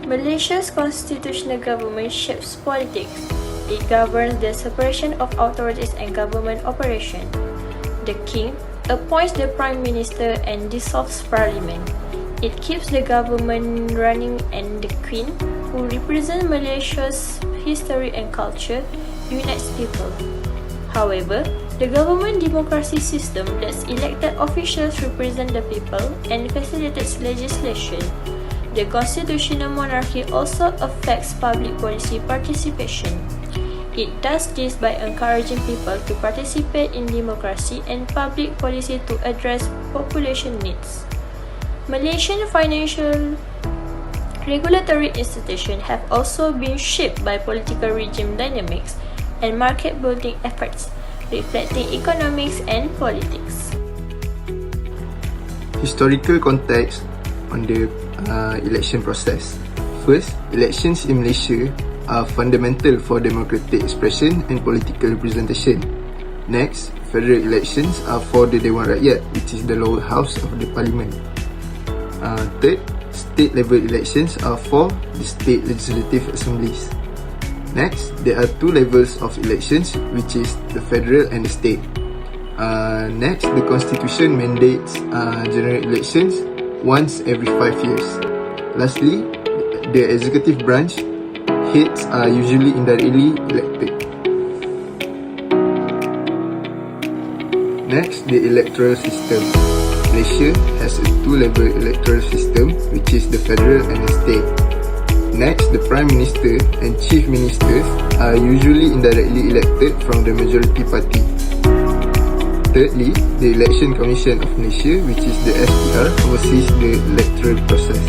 Malaysia's constitutional government shapes politics. It governs the separation of authorities and government operation. The king appoints the prime minister and dissolves parliament. It keeps the government running, and the queen, who represents Malaysia's history and culture, unites people. However, the government democracy system lets elected officials represent the people and facilitates legislation. The constitutional monarchy also affects public policy participation. It does this by encouraging people to participate in democracy and public policy to address population needs. Malaysian financial regulatory institutions have also been shaped by political regime dynamics and market building efforts, reflecting economics and politics. Historical context on the election process. First, elections in Malaysia are fundamental for democratic expression and political representation. Next, federal elections are for the Dewan Rakyat, which is the lower house of the parliament. Third, state-level elections are for the state legislative assemblies. Next, there are two levels of elections, which is the federal and the state. Next, the constitution mandates general elections once every 5 years. Lastly, the executive branch heads are usually indirectly elected. Next, the electoral system. Malaysia has a two-level electoral system, which is the federal and the state. Next, the Prime Minister and Chief Ministers are usually indirectly elected from the majority party. Thirdly, the Election Commission of Malaysia, which is the SPR, oversees the electoral process.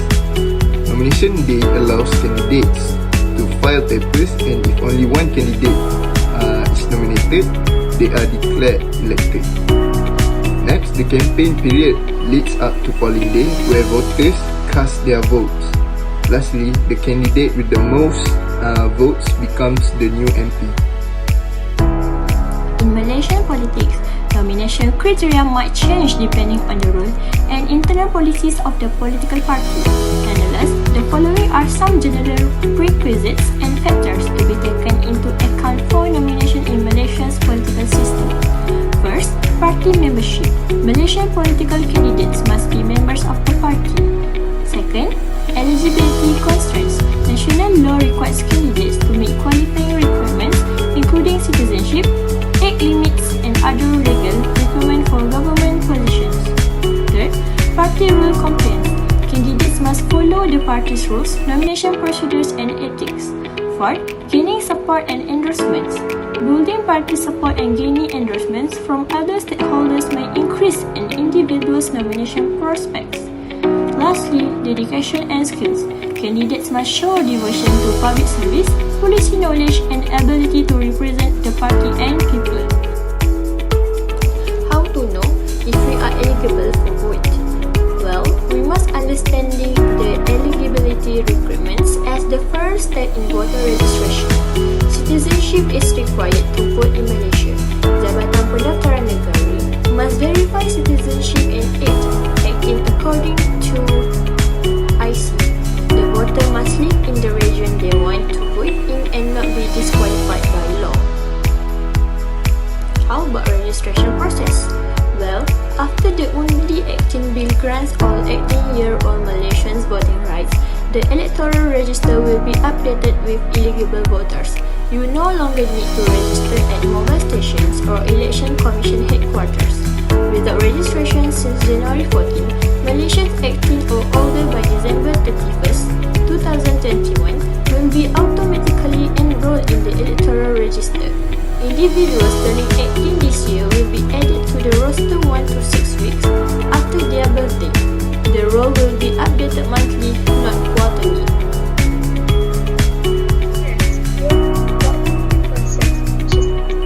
Nomination day allows candidates to file papers, and if only one candidate is nominated, they are declared elected. Next, the campaign period leads up to polling day, where voters cast their votes. Lastly, the candidate with the most votes becomes the new MP. In Malaysian politics, nomination criteria might change depending on the role and internal policies of the political party. Nonetheless, the following are some general prerequisites and factors to be taken into account for nomination in Malaysia's political system. First, party membership. Malaysian political candidates must be members of the party. Second, eligibility constraints. National law requires candidates to meet qualifying requirements, including citizenship, age limits, and other legal requirements for government positions. Third, party rule compliance. Candidates must follow the party's rules, nomination procedures, and ethics. Fourth, gaining support and endorsements. Building party support and gaining endorsements from other stakeholders may increase an individual's nomination prospects. Lastly, dedication and skills. Candidates must show devotion to public service, policy knowledge, and ability to represent the party and people. How to know if we are eligible for vote? Well, we must understand the eligibility requirements as the first step in voter registration. Citizenship is required to vote in Malaysia. Jabatan Pendaftaran Negara must verify citizenship and age, acting according to IC. The voter must live in the region they want to vote in and not be disqualified by law. How about registration process? Well, after the Undi 18 Bill grants all 18-year-old Malaysians voting rights, the electoral register will be updated with eligible voters. You no longer need to register at mobile stations or election commission headquarters. Without registration since January 14, Malaysians 18 or older by December 31st, 2021 will be automatically enrolled in the electoral register. Individuals turning 18 this year will be added to the roster 1 to 6 weeks after their birthday. The roll will be updated monthly, not quarterly.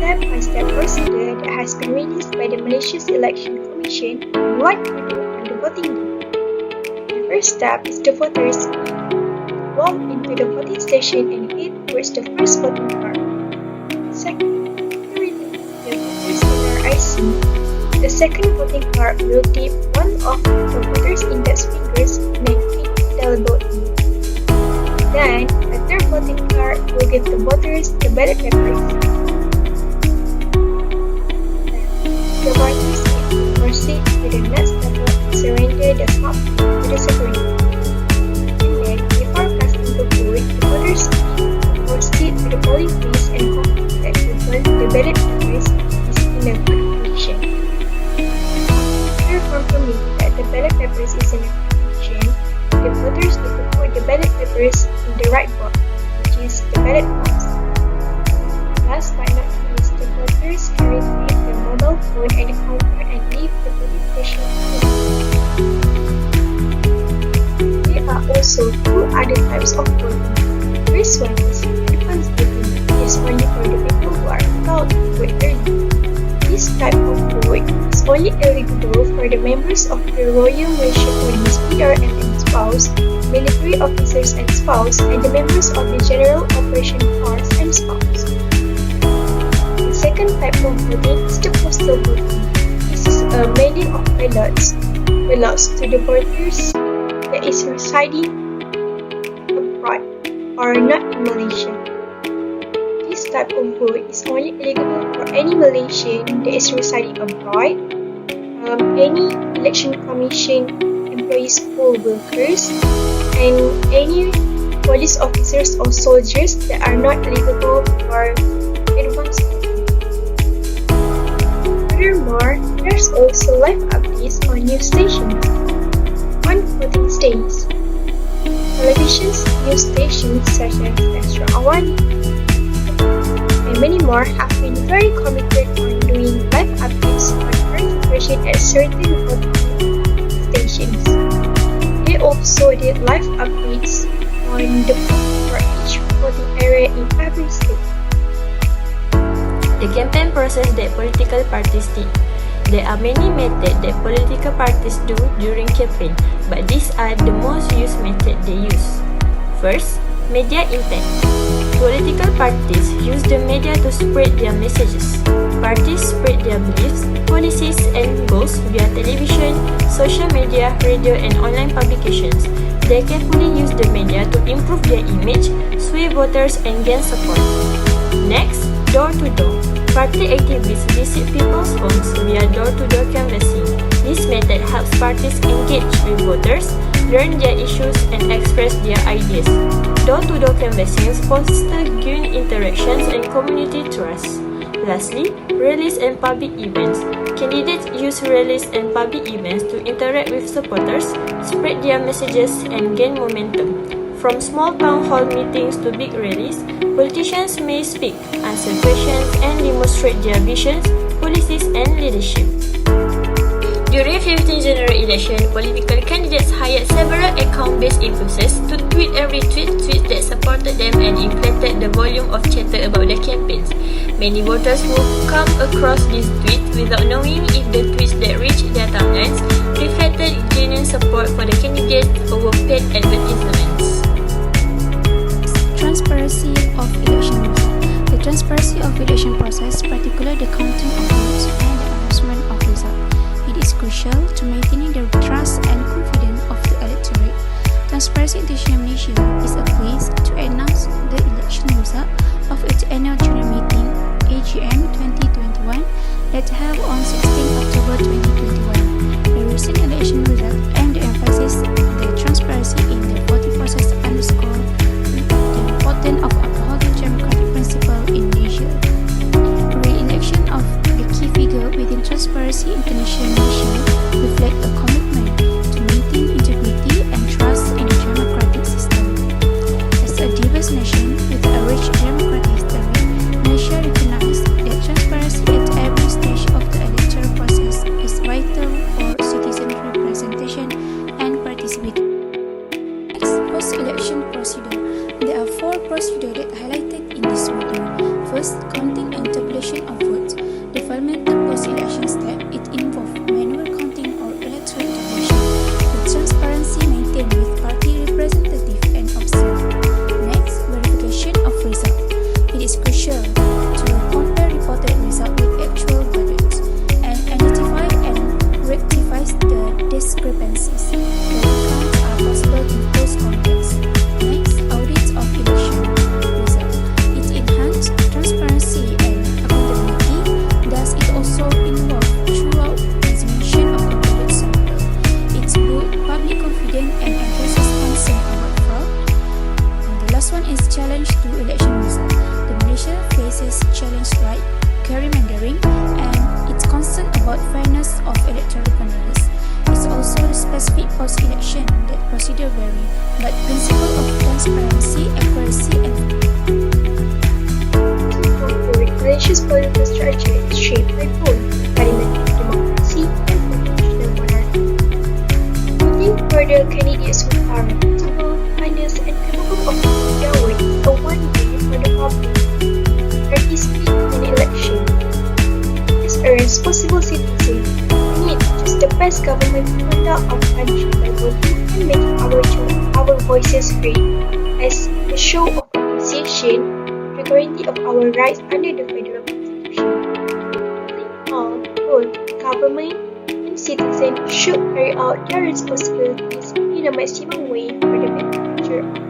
Step-by-step procedure that has been released by the Malaysia's Election Commission on what to do on the voting day. The first step is the voters walk into the voting station and head towards the first voting card. Second, to release the voters' voter IC, the second voting card will dip one of the voter's index fingers and then click the vote. Then, the third voting card will give the voters the ballot papers. The voters need to proceed to the next level and surrender the slot to the secretary. And then, before casting the vote, the voters need to proceed to the polling place and confirm that the ballot papers is in a good condition. After confirming that the ballot papers is in a good condition, the voters need to put the ballot papers in the right box, which is the ballot box. Last but not least, the voters can retrieve their mobile phone at the counter and leave the voting station. There are also two other types of voting. First one is advance voting. It is only for the people who are allowed to vote early. This type of vote is only eligible for the members of the Royal Malaysia Police (PR) and spouse, military officers and spouse, and the members of the General Operation Force and spouse. The second type of voting is the postal voting. This is a mailing of ballots to the voters that is residing abroad or not in Malaysia. This type of vote is only eligible for any Malaysian that is residing abroad, any election commission employees poll workers, and any police officers or soldiers that are not eligible for advance voting. Furthermore, there's also live updates on news stations on voting days. Television news stations such as Extra Awan and many more have been very committed on doing live updates on current situation at certain voting stations. They also did live updates on the vote for each voting area in every state. The campaign process that political parties take. There are many methods that political parties do during campaign, but these are the most used methods they use. First, media impact. Political parties use the media to spread their messages. Parties spread their beliefs, policies, and goals via television, social media, radio, and online publications. They carefully use the media to improve their image, sway voters, and gain support. Next, door-to-door. Party activists visit people's homes via door-to-door canvassing. This method helps parties engage with voters, learn their issues, and express their ideas. Door-to-door canvassing fosters genuine interactions and community trust. Lastly, rallies and public events. Candidates use rallies and public events to interact with supporters, spread their messages, and gain momentum. From small town hall meetings to big rallies, politicians may speak, answer questions, and demonstrate their visions, policies, and leadership. During 15th General election, political candidates hired several account-based influencers to tweet and retweet tweets that supported them and inflated the volume of chatter about their campaigns. Many voters will come across these tweets without knowing if the tweets that reached their timelines reflected genuine support for the candidates over paid advertisements. Transparency of election results. The transparency of election process, particularly the counting of votes and the announcement of results. It is crucial to maintaining the trust and confidence of the electorate. Transparency International Malaysia is a place to announce the election result of its annual general meeting AGM 2021 that held on 16 October 2021. The recent election result and the emphasis on the transparency in the voting process underscore the importance of upholding democratic principles in Malaysia. Re-election of the key figure within Transparency International Malaysia reflect a commitment to maintain integrity and trust in the democratic system. As a diverse nation with a rich democratic history, Malaysia recognizes that transparency at every stage of the electoral process is vital for citizen representation and participation. Next, post-election procedure. There are 4 procedures that highlighted in this video. First, counting and tabulation of votes. The fundamental post-election step, it involves manual counting or electoral tabulation, with transparency maintained with party representative and observed. Next, verification of result. It is crucial to compare reported result with actual ballots and identify and rectify the discrepancies. The recounts are possible in close context. Next, audit to election results. The Malaysia faces challenges like gerrymandering and its concern about fairness of electoral panelists. It's also the specific post-election that procedure vary, but principle of transparency, accuracy, and Malaysia's political structure is shaped by both parliamentary democracy and constitutional monarchy. Voting for the candidates who are reputable, honest, and capable of doing their work is a one-way for the public to participate in the election. As a responsible citizen, we need to choose the best government to conduct our country by voting and making our voices heard as a show of appreciation to the guarantee of our rights under the federal constitution. All, both government and citizens should carry out their responsibilities in a maximum way for the better future of